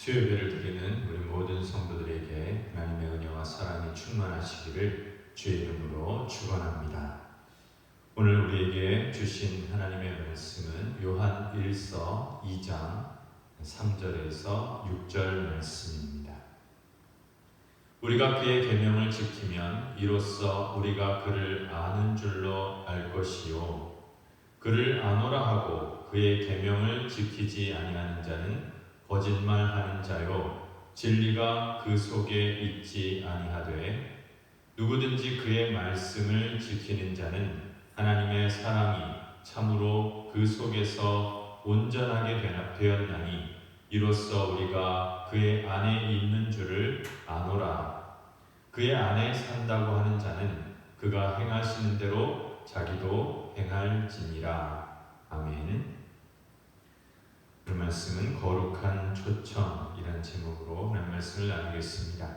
수요예배를 드리는 우리 모든 성도들에게 하나님의 은혜와 사랑이 충만하시기를 주의 이름으로 축원합니다. 오늘 우리에게 주신 하나님의 말씀은 요한 1서 2장 3절에서 6절 말씀입니다. 우리가 그의 계명을 지키면 이로써 우리가 그를 아는 줄로 알 것이요 그를 아노라 하고 그의 계명을 지키지 아니하는 자는 거짓말하는 자요 진리가 그 속에 있지 아니하되 누구든지 그의 말씀을 지키는 자는 하나님의 사랑이 참으로 그 속에서 온전하게 되었나니 이로써 우리가 그의 안에 있는 줄을 아노라. 그의 안에 산다고 하는 자는 그가 행하시는 대로 자기도 행할지니라. 아멘. 그 말씀은 거룩한 초청이라는 제목으로 오늘 말씀을 나누겠습니다.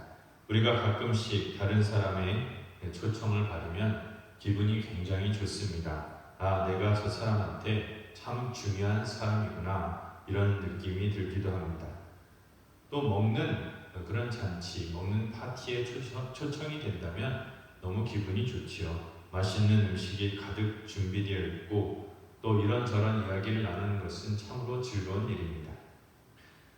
우리가 가끔씩 다른 사람의 초청을 받으면 기분이 굉장히 좋습니다. 내가 저 사람한테 참 중요한 사람이구나 이런 느낌이 들기도 합니다. 또 먹는 그런 잔치, 먹는 파티에 초청이 된다면 너무 기분이 좋지요. 맛있는 음식이 가득 준비되어 있고 또 이런저런 이야기를 나누는 것은 참으로 즐거운 일입니다.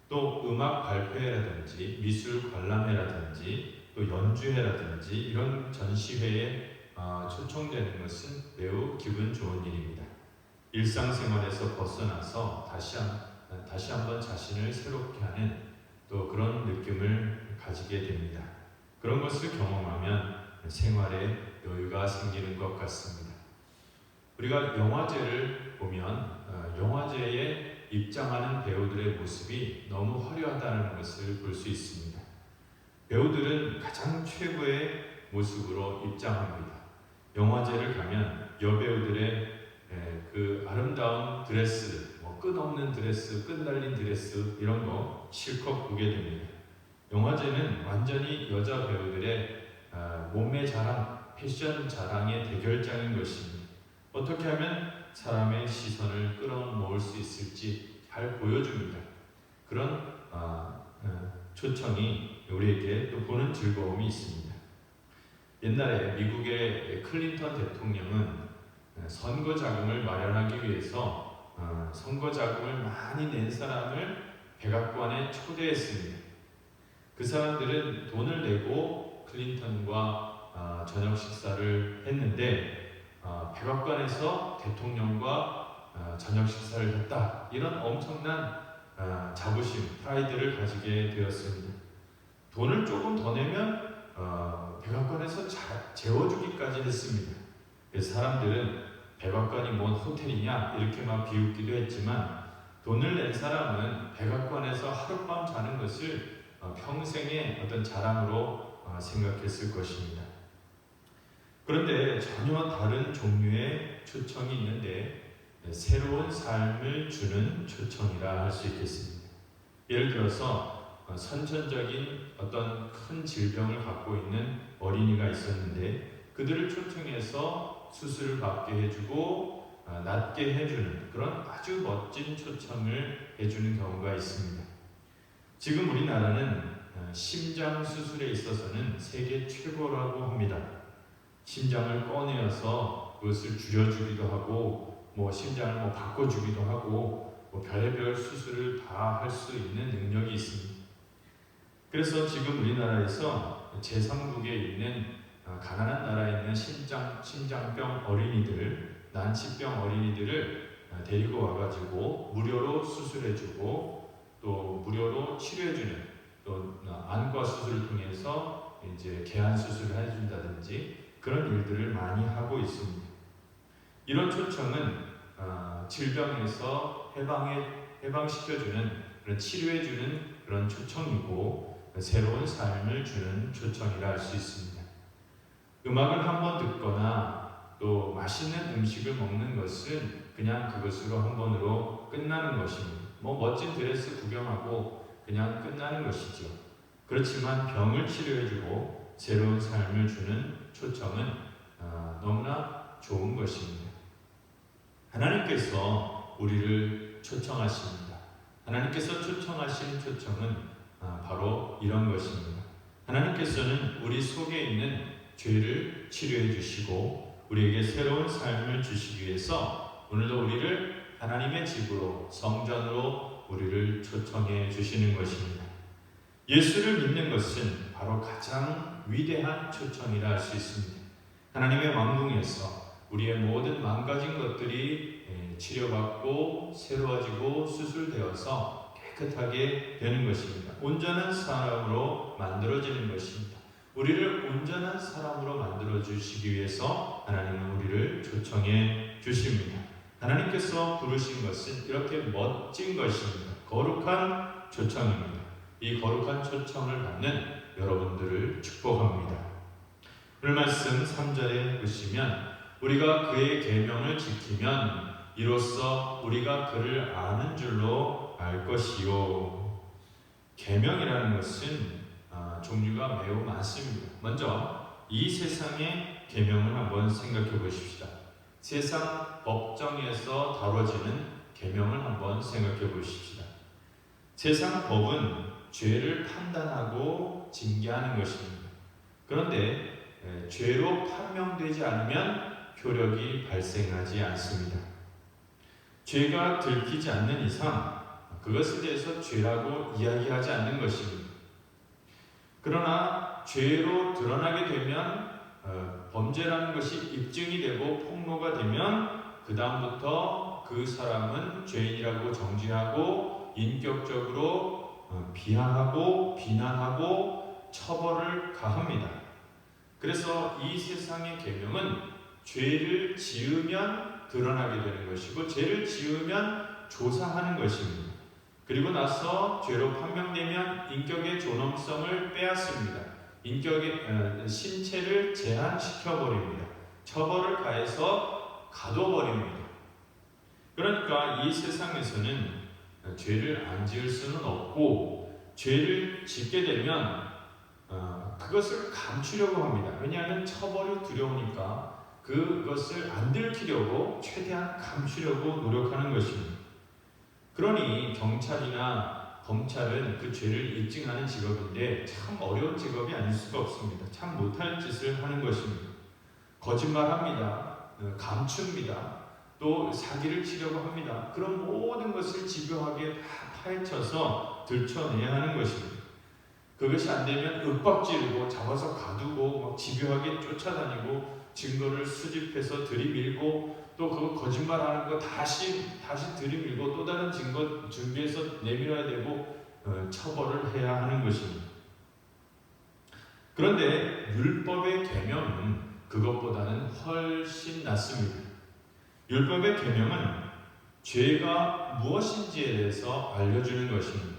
또 음악 발표회라든지 미술 관람회라든지 또 연주회라든지 이런 전시회에 초청되는 것은 매우 기분 좋은 일입니다. 일상생활에서 벗어나서 다시 한번 자신을 새롭게 하는 또 그런 느낌을 가지게 됩니다. 그런 것을 경험하면 생활에 여유가 생기는 것 같습니다. 우리가 영화제를 보면 영화제에 입장하는 배우들의 모습이 너무 화려하다는 것을 볼 수 있습니다. 배우들은 가장 최고의 모습으로 입장합니다. 영화제를 가면 여배우들의 그 아름다운 드레스, 끝없는 드레스, 끝날린 드레스 이런 거 실컷 보게 됩니다. 영화제는 완전히 여자 배우들의 몸매 자랑, 패션 자랑의 대결장인 것입니다. 어떻게 하면 사람의 시선을 끌어모을 수 있을지 잘 보여줍니다. 그런 초청이 우리에게 또 보는 즐거움이 있습니다. 옛날에 미국의 클린턴 대통령은 선거 자금을 마련하기 위해서 선거 자금을 많이 낸 사람을 백악관에 초대했습니다. 그 사람들은 돈을 내고 클린턴과 저녁 식사를 했는데 백악관에서 대통령과 저녁 식사를 했다. 이런 엄청난 자부심, 프라이드를 가지게 되었습니다. 돈을 조금 더 내면 백악관에서 재워주기까지 했습니다. 그래서 사람들은 백악관이 뭔 호텔이냐 이렇게 막 비웃기도 했지만 돈을 낸 사람은 백악관에서 하룻밤 자는 것을 평생의 어떤 자랑으로 생각했을 것입니다. 그런데 전혀 다른 종류의 초청이 있는데 새로운 삶을 주는 초청이라 할 수 있겠습니다. 예를 들어서 선천적인 어떤 큰 질병을 갖고 있는 어린이가 있었는데 그들을 초청해서 수술을 받게 해주고 낫게 해주는 그런 아주 멋진 초청을 해주는 경우가 있습니다. 지금 우리나라는 심장 수술에 있어서는 세계 최고라고 합니다. 심장을 꺼내어서 그것을 줄여주기도 하고 심장을 바꿔주기도 하고 별의별 수술을 다 할 수 있는 능력이 있습니다. 그래서 지금 우리나라에서 제3국에 있는 가난한 나라에 있는 심장병 어린이들, 난치병 어린이들을 데리고 와가지고 무료로 수술해주고 또 무료로 치료해주는 또 안과 수술을 통해서 이제 개안 수술을 해준다든지 그런 일들을 많이 하고 있습니다. 이런 초청은 질병에서 해방시켜주는 그런 치료해주는 그런 초청이고 새로운 삶을 주는 초청이라 할 수 있습니다. 음악을 한번 듣거나 또 맛있는 음식을 먹는 것은 그냥 그것으로 한 번으로 끝나는 것입니다. 멋진 드레스 구경하고 그냥 끝나는 것이죠. 그렇지만 병을 치료해주고 새로운 삶을 주는 초청은 너무나 좋은 것입니다. 하나님께서 우리를 초청하십니다. 하나님께서 초청하신 초청은 바로 이런 것입니다. 하나님께서는 우리 속에 있는 죄를 치료해 주시고 우리에게 새로운 삶을 주시기 위해서 오늘도 우리를 하나님의 집으로, 성전으로 우리를 초청해 주시는 것입니다. 예수를 믿는 것은 바로 가장 위대한 초청이라 할 수 있습니다. 하나님의 왕궁에서 우리의 모든 망가진 것들이 치료받고 새로워지고 수술되어서 깨끗하게 되는 것입니다. 온전한 사람으로 만들어지는 것입니다. 우리를 온전한 사람으로 만들어 주시기 위해서 하나님은 우리를 초청해 주십니다. 하나님께서 부르신 것은 이렇게 멋진 것입니다. 거룩한 초청입니다. 이 거룩한 초청을 받는 여러분들을 축복합니다. 오늘 말씀 3절에 보시면 우리가 그의 계명을 지키면 이로써 우리가 그를 아는 줄로 알 것이요. 계명이라는 것은 종류가 매우 많습니다. 먼저 이 세상의 계명을 한번 생각해 보십시다. 세상 법정에서 다뤄지는 계명을 한번 생각해 보십시다. 세상 법은 죄를 판단하고 징계하는 것입니다. 그런데 죄로 판명되지 않으면 효력이 발생하지 않습니다. 죄가 들키지 않는 이상 그것에 대해서 죄라고 이야기하지 않는 것입니다. 그러나 죄로 드러나게 되면 범죄라는 것이 입증이 되고 폭로가 되면 그 다음부터 그 사람은 죄인이라고 정죄하고 인격적으로 비하하고 비난하고 처벌을 가합니다. 그래서 이 세상의 계명은 죄를 지으면 드러나게 되는 것이고 죄를 지으면 조사하는 것입니다. 그리고 나서 죄로 판명되면 인격의 존엄성을 빼앗습니다. 인격의 신체를 제한시켜버립니다. 처벌을 가해서 가둬버립니다. 그러니까 이 세상에서는 죄를 안 지을 수는 없고 죄를 짓게 되면 그것을 감추려고 합니다. 왜냐하면 처벌이 두려우니까 그것을 안 들키려고 최대한 감추려고 노력하는 것입니다. 그러니 경찰이나 검찰은 그 죄를 입증하는 직업인데 참 어려운 직업이 아닐 수가 없습니다. 참 못할 짓을 하는 것입니다. 거짓말합니다. 감춥니다. 또 사기를 치려고 합니다. 그런 모든 것을 집요하게 다 파헤쳐서 들춰내야 하는 것입니다. 그것이 안 되면 윽박지르고 잡아서 가두고 막 집요하게 쫓아다니고 증거를 수집해서 들이밀고 또 그거 거짓말하는 거 다시 들이밀고 또 다른 증거 준비해서 내밀어야 되고 처벌을 해야 하는 것입니다. 그런데 율법의 계명은 그것보다는 훨씬 낫습니다. 율법의 계명은 죄가 무엇인지에 대해서 알려주는 것입니다.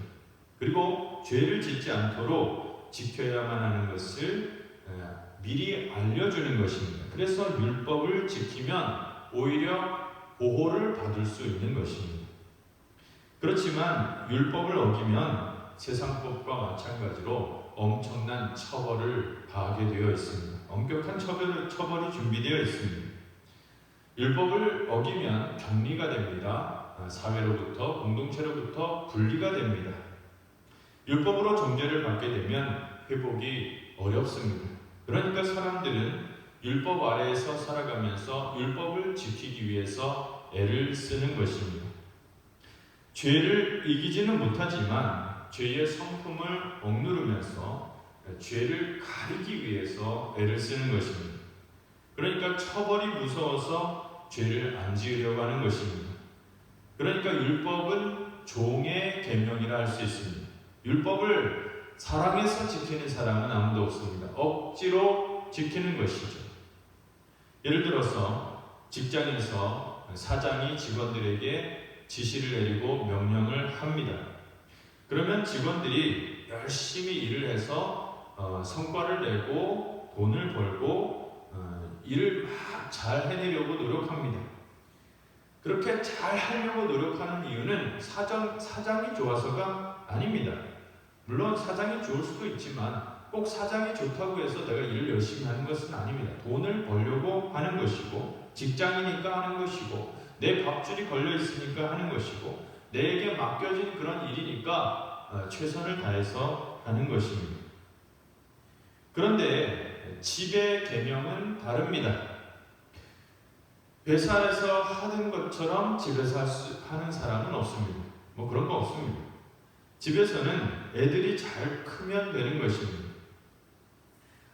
그리고 죄를 짓지 않도록 지켜야만 하는 것을 미리 알려주는 것입니다. 그래서 율법을 지키면 오히려 보호를 받을 수 있는 것입니다. 그렇지만 율법을 어기면 세상법과 마찬가지로 엄청난 처벌을 가하게 되어 있습니다. 엄격한 처벌이 준비되어 있습니다. 율법을 어기면 격리가 됩니다. 사회로부터 공동체로부터 분리가 됩니다. 율법으로 정죄를 받게 되면 회복이 어렵습니다. 그러니까 사람들은 율법 아래에서 살아가면서 율법을 지키기 위해서 애를 쓰는 것입니다. 죄를 이기지는 못하지만 죄의 성품을 억누르면서 죄를 가리기 위해서 애를 쓰는 것입니다. 그러니까 처벌이 무서워서 죄를 안 지으려고 하는 것입니다. 그러니까 율법은 종의 계명이라 할 수 있습니다. 율법을 사랑해서 지키는 사람은 아무도 없습니다. 억지로 지키는 것이죠. 예를 들어서 직장에서 사장이 직원들에게 지시를 내리고 명령을 합니다. 그러면 직원들이 열심히 일을 해서 성과를 내고 돈을 벌고 일을 막 잘 해내려고 노력합니다. 그렇게 잘 하려고 노력하는 이유는 사장이 좋아서가 아닙니다. 물론 사장이 좋을 수도 있지만 꼭 사장이 좋다고 해서 내가 일을 열심히 하는 것은 아닙니다. 돈을 벌려고 하는 것이고 직장이니까 하는 것이고 내 밥줄이 걸려 있으니까 하는 것이고 내게 맡겨진 그런 일이니까 최선을 다해서 하는 것입니다. 그런데 집의 계명은 다릅니다. 회사에서 하는 것처럼 집에서 하는 사람은 없습니다. 뭐 그런 거 없습니다. 집에서는 애들이 잘 크면 되는 것입니다.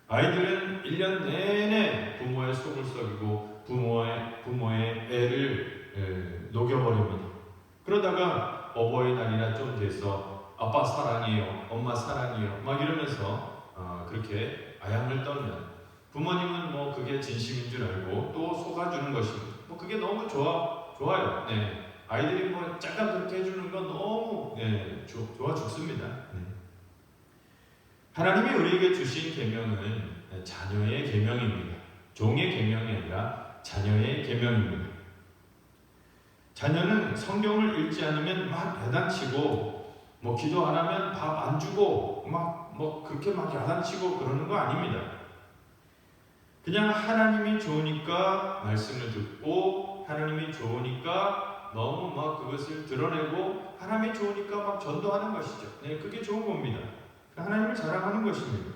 아이들은 1년 내내 부모의 속을 썩이고 부모의 애를 녹여버립니다. 그러다가 어버이날이나 좀 돼서 아빠 사랑해요, 엄마 사랑해요 막 이러면서 그렇게 아양을 떨면 부모님은 뭐 그게 진심인 줄 알고 또 속아주는 것입니다. 뭐 그게 너무 좋아요. 네. 아이들이 뭐 잠깐 그렇게 해주는 건 너무 좋아 죽습니다. 하나님이 우리에게 주신 계명은 자녀의 계명입니다. 종의 계명이 아니라 자녀의 계명입니다. 자녀는 성경을 읽지 않으면 막 야단치고 뭐 기도 안 하면 밥 안 주고 뭐 그렇게 막 야단치고 그러는 거 아닙니다. 그냥 하나님이 좋으니까 말씀을 듣고 하나님이 좋으니까 너무 막 그것을 드러내고 하나님이 좋으니까 막 전도하는 것이죠. 네, 그게 좋은 겁니다. 하나님을 자랑하는 것입니다.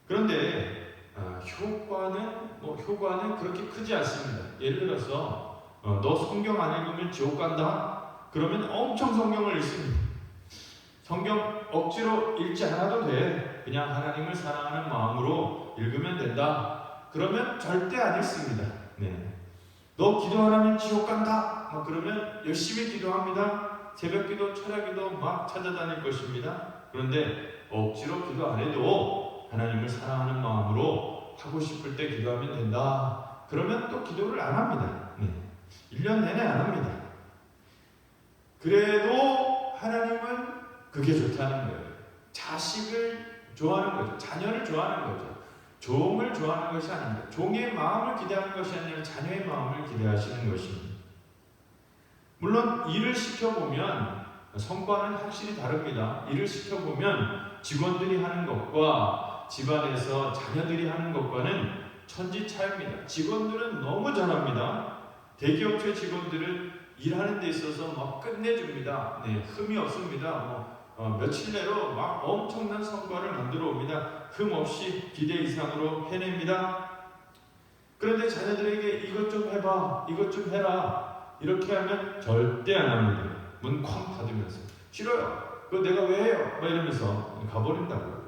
그런데 효과는 그렇게 크지 않습니다. 예를 들어서 너 성경 안 읽으면 지옥 간다? 그러면 엄청 성경을 읽습니다. 성경 억지로 읽지 않아도 돼. 그냥 하나님을 사랑하는 마음으로 읽으면 된다. 그러면 절대 안 읽습니다. 네. 너 기도 안 하면 지옥 간다? 막 그러면 열심히 기도합니다. 새벽 기도, 철야 기도 막 찾아다닐 것입니다. 그런데 억지로 기도 안 해도 하나님을 사랑하는 마음으로 하고 싶을 때 기도하면 된다. 그러면 또 기도를 안 합니다. 1년 내내 안 합니다. 그래도 하나님은 그게 좋다는 거예요. 자식을 좋아하는 거죠. 자녀를 좋아하는 거죠. 종을 좋아하는 것이 아닙니다. 종의 마음을 기대하는 것이 아니라 자녀의 마음을 기대하시는 것입니다. 물론 일을 시켜보면 성과는 확실히 다릅니다. 일을 시켜보면 직원들이 하는 것과 집안에서 자녀들이 하는 것과는 천지 차이입니다. 직원들은 너무 잘합니다. 대기업체 직원들은 일하는 데 있어서 막 끝내줍니다. 네, 흠이 없습니다. 며칠 내로 막 엄청난 성과를 만들어 옵니다. 흠 없이 기대 이상으로 해냅니다. 그런데 자녀들에게 이것 좀 해봐, 이것 좀 해라 이렇게 하면 절대 안 합니다. 문 쾅 닫으면서 싫어요. 그거 내가 왜 해요? 막 이러면서 가버린다고요.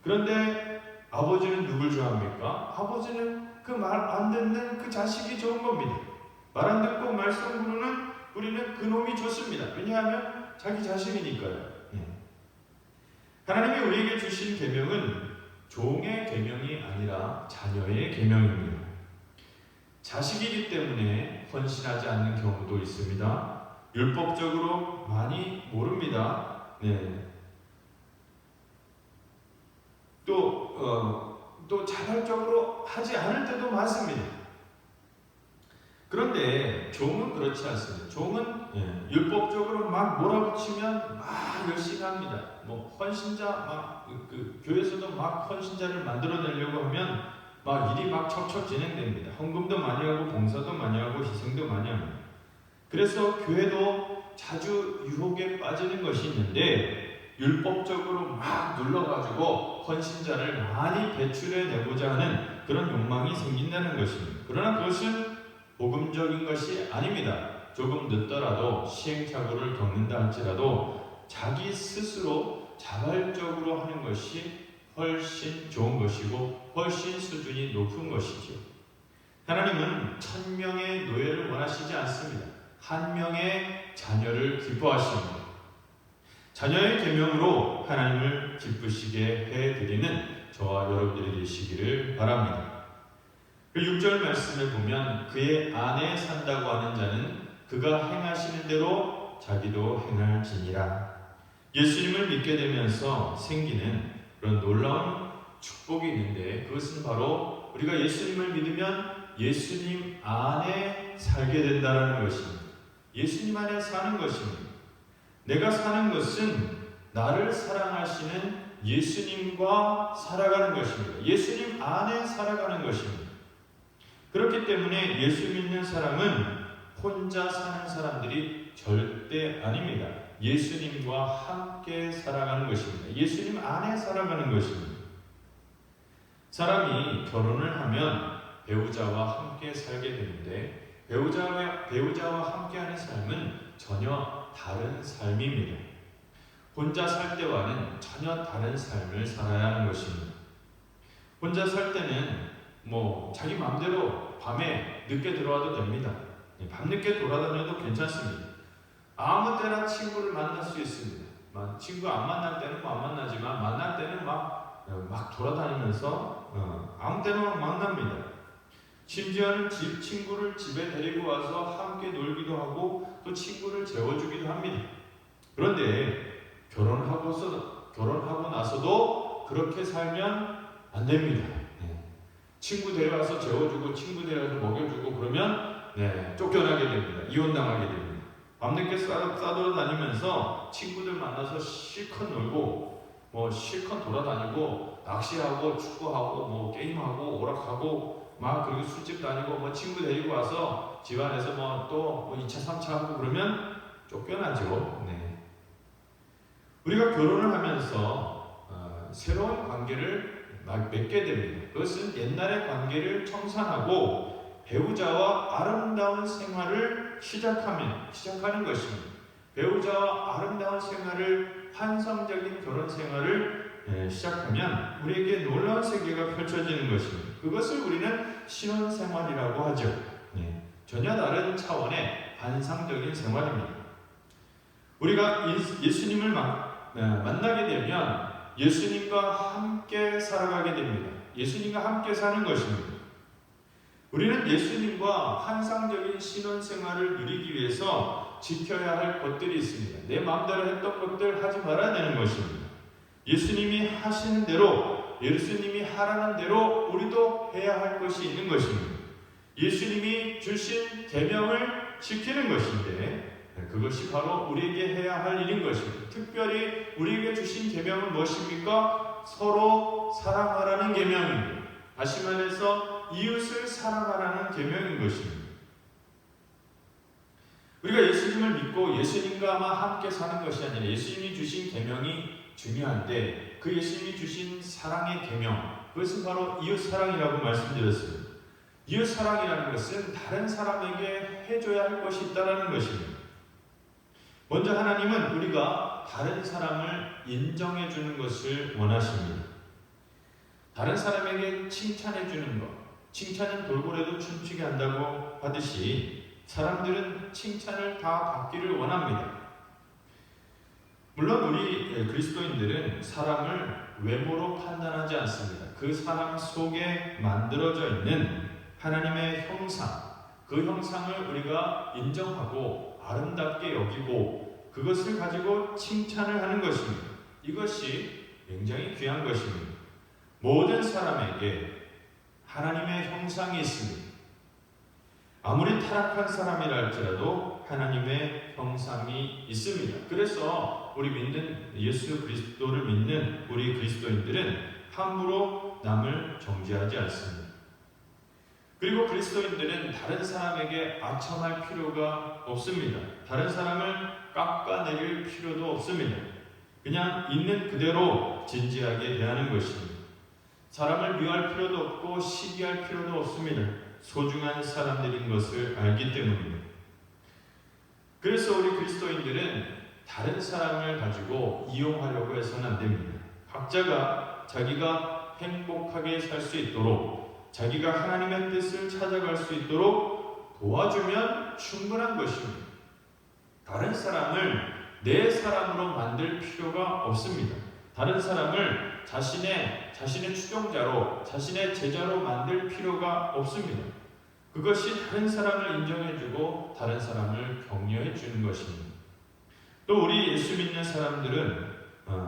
그런데 아버지는 누굴 좋아합니까? 아버지는 그 말 안 듣는 그 자식이 좋은 겁니다. 말 안 듣고 말썽 부르는 우리는 그놈이 좋습니다. 왜냐하면 자기 자식이니까요. 하나님이 우리에게 주신 계명은 종의 계명이 아니라 자녀의 계명입니다. 자식이기 때문에 헌신하지 않는 경우도 있습니다. 율법적으로 많이 모릅니다. 또 자발적으로 하지 않을 때도 많습니다. 그런데 종은 그렇지 않습니다. 종은 율법적으로 막 몰아붙이면 막 열심히 합니다. 뭐 헌신자 막 교회에서도 막 헌신자를 만들어내려고 하면 막 일이 막 척척 진행됩니다. 헌금도 많이 하고 봉사도 많이 하고 희생도 많이 합니다. 그래서 교회도 자주 유혹에 빠지는 것이 있는데 율법적으로 막 눌러가지고 헌신자를 많이 배출해내고자 하는 그런 욕망이 생긴다는 것입니다. 그러나 그것은 복음적인 것이 아닙니다. 조금 늦더라도 시행착오를 겪는다 할지라도 자기 스스로 자발적으로 하는 것이 훨씬 좋은 것이고 훨씬 수준이 높은 것이죠. 하나님은 1000명의 노예를 원하시지 않습니다. 한 명의 자녀를 기뻐하십니다. 자녀의 계명으로 하나님을 기쁘시게 해드리는 저와 여러분들이 되시기를 바랍니다. 6절 말씀을 보면 그의 안에 산다고 하는 자는 그가 행하시는 대로 자기도 행할지니라. 예수님을 믿게 되면서 생기는 그런 놀라운 축복이 있는데 그것은 바로 우리가 예수님을 믿으면 예수님 안에 살게 된다는 것입니다. 예수님 안에 사는 것입니다. 내가 사는 것은 나를 사랑하시는 예수님과 살아가는 것입니다. 예수님 안에 살아가는 것입니다. 그렇기 때문에 예수 믿는 사람은 혼자 사는 사람들이 절대 아닙니다. 예수님과 함께 살아가는 것입니다. 예수님 안에 살아가는 것입니다. 사람이 결혼을 하면 배우자와 함께 살게 되는데 배우자와 함께하는 삶은 전혀 다른 삶입니다. 혼자 살 때와는 전혀 다른 삶을 살아야 하는 것입니다. 혼자 살 때는 자기 마음대로 밤에 늦게 들어와도 됩니다. 밤늦게 돌아다녀도 괜찮습니다. 아무 때나 친구를 만날 수 있습니다. 친구 안 만날 때는 안 만나지만 만날 때는 막 돌아다니면서 아무 때나 만납니다. 심지어는 친구를 집에 데리고 와서 함께 놀기도 하고 또 친구를 재워주기도 합니다. 그런데 결혼하고 나서도 그렇게 살면 안 됩니다. 친구 데려와서 재워주고 친구 데려와서 먹여주고 그러면 쫓겨나게 됩니다. 이혼당하게 됩니다. 밤늦게 싸돌아다니면서 친구들 만나서 실컷 놀고 실컷 돌아다니고 낚시하고 축구하고 게임하고 오락하고 그리고 술집 다니고 친구 데리고 와서 집안에서 또 2차 3차 하고 그러면 쫓겨나죠. 우리가 결혼을 하면서 새로운 관계를 맺게 됩니다. 그것은 옛날의 관계를 청산하고 배우자와 아름다운 생활을 시작하는 것입니다. 배우자와 아름다운 생활을 환상적인 결혼 생활을 시작하면 우리에게 놀라운 세계가 펼쳐지는 것입니다. 그것을 우리는 신혼생활이라고 하죠. 전혀 다른 차원의 환상적인 생활입니다. 우리가 예수님을 만나게 되면 예수님과 함께 살아가게 됩니다. 예수님과 함께 사는 것입니다. 우리는 예수님과 환상적인 신혼생활을 누리기 위해서 지켜야 할 것들이 있습니다. 내 마음대로 했던 것들 하지 말아야 되는 것입니다. 예수님이 하시는 대로, 예수님이 하라는 대로 우리도 해야 할 것이 있는 것입니다. 예수님이 주신 계명을 지키는 것인데 그것이 바로 우리에게 해야 할 일인 것입니다. 특별히 우리에게 주신 계명은 무엇입니까? 서로 사랑하라는 계명입니다. 다시 말해서 이웃을 사랑하라는 계명인 것입니다. 우리가 예수님을 믿고 예수님과 함께 사는 것이 아니라 예수님이 주신 계명이 중요한데 그 예수님이 주신 사랑의 계명, 그것은 바로 이웃 사랑이라고 말씀드렸습니다. 이웃 사랑이라는 것은 다른 사람에게 해줘야 할 것이 있다는 것입니다. 먼저 하나님은 우리가 다른 사람을 인정해 주는 것을 원하십니다. 다른 사람에게 칭찬해 주는 것, 칭찬은 돌고래도 춤추게 한다고 하듯이 사람들은 칭찬을 다 받기를 원합니다. 물론 우리 그리스도인들은 사람을 외모로 판단하지 않습니다. 그 사람 속에 만들어져 있는 하나님의 형상, 그 형상을 우리가 인정하고 아름답게 여기고 그것을 가지고 칭찬을 하는 것입니다. 이것이 굉장히 귀한 것입니다. 모든 사람에게 하나님의 형상이 있습니다. 아무리 타락한 사람이라 할지라도 하나님의 형상이 있습니다. 그래서 우리 믿는 예수 그리스도를 믿는 우리 그리스도인들은 함부로 남을 정죄하지 않습니다. 그리고 그리스도인들은 다른 사람에게 아첨할 필요가 없습니다. 다른 사람을 깎아내릴 필요도 없습니다. 그냥 있는 그대로 진지하게 대하는 것입니다. 사람을 미워할 필요도 없고 시기할 필요도 없습니다. 소중한 사람들인 것을 알기 때문입니다. 그래서 우리 그리스도인들은 다른 사람을 가지고 이용하려고 해서는 안 됩니다. 각자가 자기가 행복하게 살 수 있도록 자기가 하나님의 뜻을 찾아갈 수 있도록 도와주면 충분한 것입니다. 다른 사람을 내 사람으로 만들 필요가 없습니다. 다른 사람을 자신의 추종자로, 자신의 제자로 만들 필요가 없습니다. 그것이 다른 사람을 인정해주고 다른 사람을 격려해주는 것입니다. 또 우리 예수 믿는 사람들은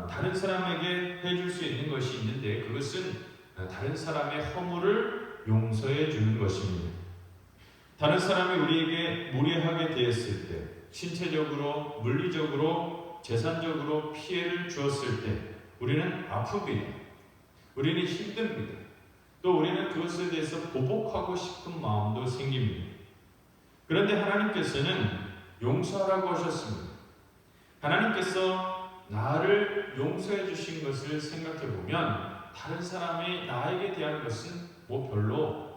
다른 사람에게 해줄 수 있는 것이 있는데 그것은 다른 사람의 허물을 용서해 주는 것입니다. 다른 사람이 우리에게 무례하게 대했을 때, 신체적으로, 물리적으로, 재산적으로 피해를 주었을 때 우리는 아픕니다. 우리는 힘듭니다. 또 우리는 그것에 대해서 보복하고 싶은 마음도 생깁니다. 그런데 하나님께서는 용서하라고 하셨습니다. 하나님께서 나를 용서해 주신 것을 생각해 보면 다른 사람이 나에게 대한 것은 별로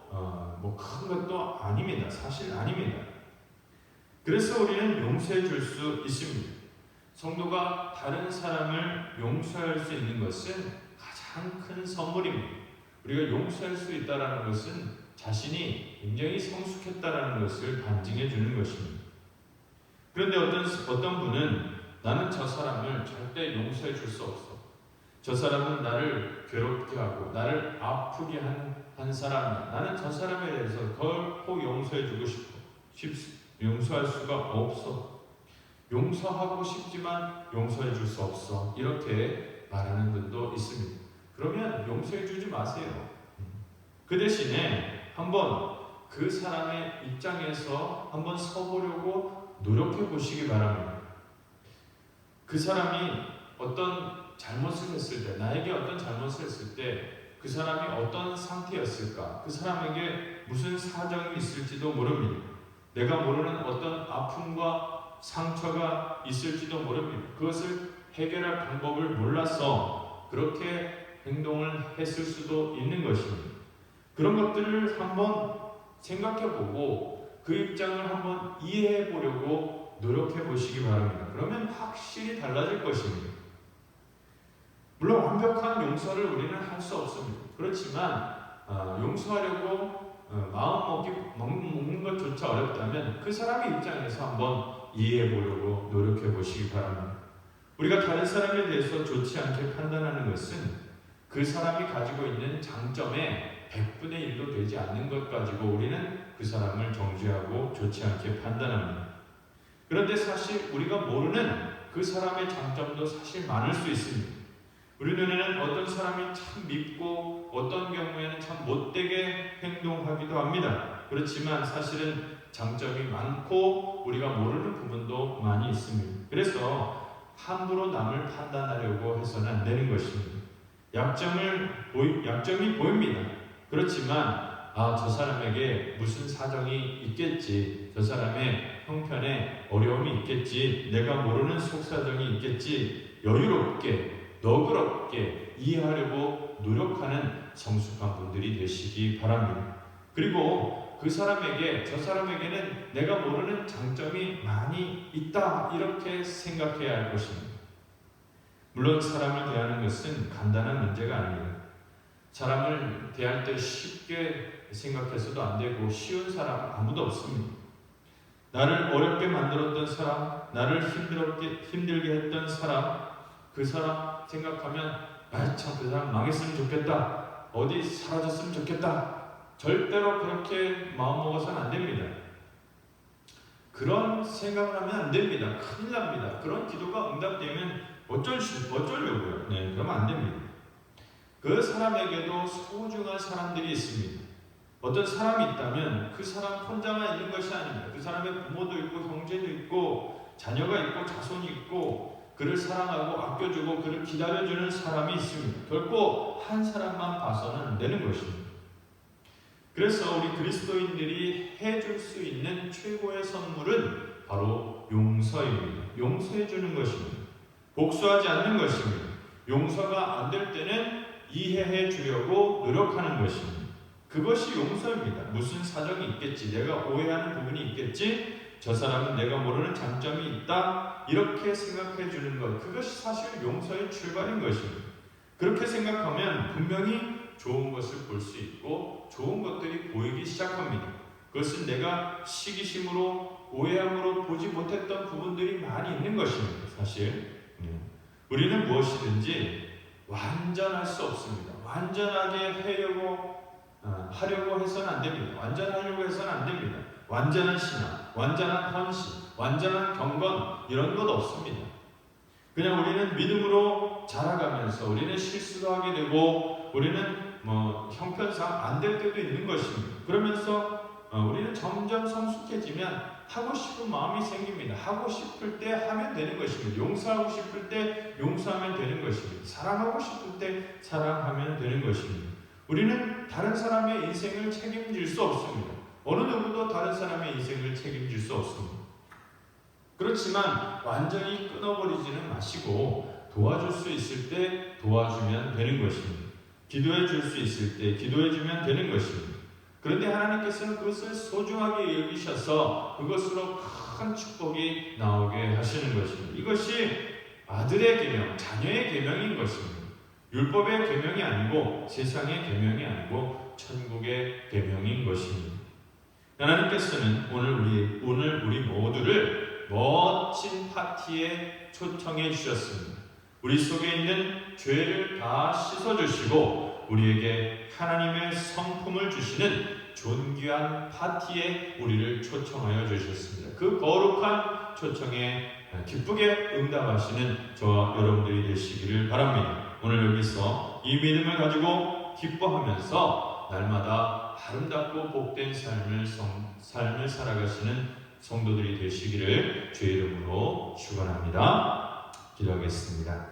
큰 것도 아닙니다. 사실 아닙니다. 그래서 우리는 용서해 줄 수 있습니다. 성도가 다른 사람을 용서할 수 있는 것은 가장 큰 선물입니다. 우리가 용서할 수 있다는 것은 자신이 굉장히 성숙했다는 것을 반증해 주는 것입니다. 그런데 어떤 분은 나는 저 사람을 절대 용서해 줄 수 없어. 저 사람은 나를 괴롭게 하고 나를 아프게 한 사람이야. 나는 저 사람에 대해서 결코 용서해 주고 용서할 수가 없어. 용서하고 싶지만 용서해 줄 수 없어. 이렇게 말하는 분도 있습니다. 그러면 용서해 주지 마세요. 그 대신에 한번 그 사람의 입장에서 한번 서보려고 노력해 보시기 바랍니다. 그 사람이 어떤 잘못을 했을 때, 나에게 어떤 잘못을 했을 때 그 사람이 어떤 상태였을까? 그 사람에게 무슨 사정이 있을지도 모릅니다. 내가 모르는 어떤 아픔과 상처가 있을지도 모릅니다. 그것을 해결할 방법을 몰라서 그렇게 행동을 했을 수도 있는 것입니다. 그런 것들을 한번 생각해보고 그 입장을 한번 이해해보려고 노력해보시기 바랍니다. 그러면 확실히 달라질 것입니다. 물론 완벽한 용서를 우리는 할 수 없습니다. 그렇지만 용서하려고 마음 먹는 것조차 어렵다면 그 사람의 입장에서 한번 이해해보려고 노력해보시기 바랍니다. 우리가 다른 사람에 대해서 좋지 않게 판단하는 것은 그 사람이 가지고 있는 장점의 100분의 1도 되지 않는 것 가지고 우리는 그 사람을 정죄하고 좋지 않게 판단합니다. 그런데 사실 우리가 모르는 그 사람의 장점도 사실 많을 수 있습니다. 우리 눈에는 어떤 사람이 참 밉고 어떤 경우에는 참 못되게 행동하기도 합니다. 그렇지만 사실은 장점이 많고 우리가 모르는 부분도 많이 있습니다. 그래서 함부로 남을 판단하려고 해서는 안 되는 것입니다. 약점이 보입니다. 그렇지만 저 사람에게 무슨 사정이 있겠지, 저 사람의 형편에 어려움이 있겠지, 내가 모르는 속사정이 있겠지, 여유롭게 너그럽게 이해하려고 노력하는 성숙한 분들이 되시기 바랍니다. 그리고 그 사람에게, 저 사람에게는 내가 모르는 장점이 많이 있다, 이렇게 생각해야 할 것입니다. 물론 사람을 대하는 것은 간단한 문제가 아니에요. 사람을 대할 때 쉽게 생각해서도 안 되고 쉬운 사람 아무도 없습니다. 나를 어렵게 만들었던 사람, 나를 힘들게 했던 사람, 그 사람 생각하면 참 그 사람 망했으면 좋겠다, 어디 사라졌으면 좋겠다, 절대로 그렇게 마음먹어서는 안 됩니다. 그런 생각을 하면 안 됩니다. 큰일 납니다. 그런 기도가 응답되면 어쩌려고요? 네, 그러면 안 됩니다. 그 사람에게도 소중한 사람들이 있습니다. 어떤 사람이 있다면 그 사람 혼자만 있는 것이 아닙니다. 그 사람의 부모도 있고 형제도 있고 자녀가 있고 자손이 있고 그를 사랑하고 아껴주고 그를 기다려주는 사람이 있습니다. 결코 한 사람만 봐서는 안 되는 것입니다. 그래서 우리 그리스도인들이 해줄 수 있는 최고의 선물은 바로 용서입니다. 용서해주는 것입니다. 복수하지 않는 것입니다. 용서가 안 될 때는 이해해 주려고 노력하는 것입니다. 그것이 용서입니다. 무슨 사정이 있겠지, 내가 오해하는 부분이 있겠지, 저 사람은 내가 모르는 장점이 있다, 이렇게 생각해 주는 것, 그것이 사실 용서의 출발인 것입니다. 그렇게 생각하면 분명히 좋은 것을 볼 수 있고 좋은 것들이 보이기 시작합니다. 그것은 내가 시기심으로 오해함으로 보지 못했던 부분들이 많이 있는 것입니다. 사실 우리는 무엇이든지 완전할 수 없습니다. 완전하게 하려고 해서는 안 됩니다. 완전하려고 해서는 안 됩니다. 완전한 신앙, 완전한 헌신, 완전한 경건, 이런 것 없습니다. 그냥 우리는 믿음으로 자라가면서 우리는 실수도 하게 되고 우리는 형편상 안 될 때도 있는 것입니다. 그러면서 우리는 점점 성숙해지면 하고 싶은 마음이 생깁니다. 하고 싶을 때 하면 되는 것입니다. 용서하고 싶을 때 용서하면 되는 것입니다. 사랑하고 싶을 때 사랑하면 되는 것입니다. 우리는 다른 사람의 인생을 책임질 수 없습니다. 어느 누구도 다른 사람의 인생을 책임질 수 없습니다. 그렇지만 완전히 끊어버리지는 마시고 도와줄 수 있을 때 도와주면 되는 것입니다. 기도해 줄 수 있을 때 기도해 주면 되는 것입니다. 그런데 하나님께서는 그것을 소중하게 여기셔서 그것으로 큰 축복이 나오게 하시는 것입니다. 이것이 아들의 계명, 자녀의 계명인 것입니다. 율법의 계명이 아니고 세상의 계명이 아니고 천국의 계명인 것입니다. 하나님께서는 오늘 우리 모두를 멋진 파티에 초청해 주셨습니다. 우리 속에 있는 죄를 다 씻어주시고 우리에게 하나님의 성품을 주시는 존귀한 파티에 우리를 초청하여 주셨습니다. 그 거룩한 초청에 기쁘게 응답하시는 저와 여러분들이 되시기를 바랍니다. 오늘 여기서 이 믿음을 가지고 기뻐하면서 날마다 아름답고 복된 삶을 살아가시는 성도들이 되시기를 주의 이름으로 축원합니다. 기도하겠습니다.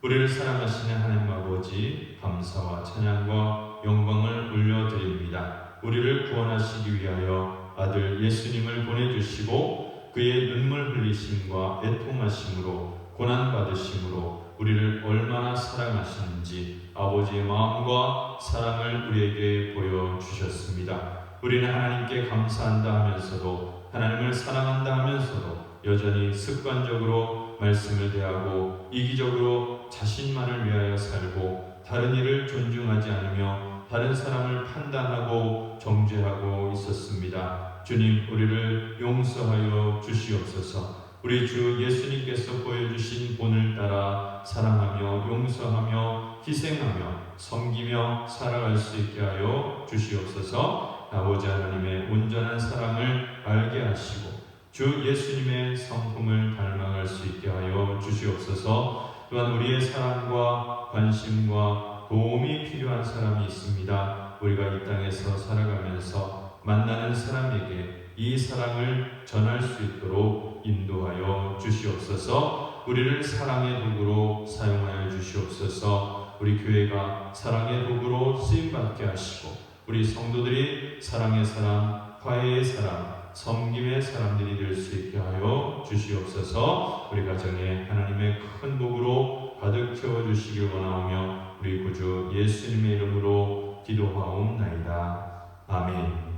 우리를 사랑하시는 하나님 아버지, 감사와 찬양과 영광을 올려드립니다. 우리를 구원하시기 위하여 아들 예수님을 보내주시고 그의 눈물 흘리심과 애통하심으로 고난받으심으로 우리를 얼마나 사랑하시는지 아버지의 마음과 사랑을 우리에게 보여주셨습니다. 우리는 하나님께 감사한다 하면서도 하나님을 사랑한다 하면서도 여전히 습관적으로 말씀을 대하고 이기적으로 자신만을 위하여 살고 다른 이를 존중하지 않으며 다른 사람을 판단하고 정죄하고 있었습니다. 주님, 우리를 용서하여 주시옵소서. 우리 주 예수님께서 보여주신 본을 따라 사랑하며 용서하며 희생하며 섬기며 살아갈 수 있게 하여 주시옵소서. 아버지 하나님의 온전한 사랑을 알게 하시고 주 예수님의 성품을 닮아갈 수 있게 하여 주시옵소서. 또한 우리의 사랑과 관심과 도움이 필요한 사람이 있습니다. 우리가 이 땅에서 살아가면서 만나는 사람에게 이 사랑을 전할 수 있도록 인도하여 주시옵소서. 우리를 사랑의 도구로 사용하여 주시옵소서. 우리 교회가 사랑의 도구로 쓰임받게 하시고 우리 성도들이 사랑의 사람, 화해의 사람, 섬김의 사람들이 될 수 있게 하여 주시옵소서. 우리 가정에 하나님의 큰 복으로 가득 채워주시길 원하오며 우리 구주 예수님의 이름으로 기도하옵나이다. 아멘.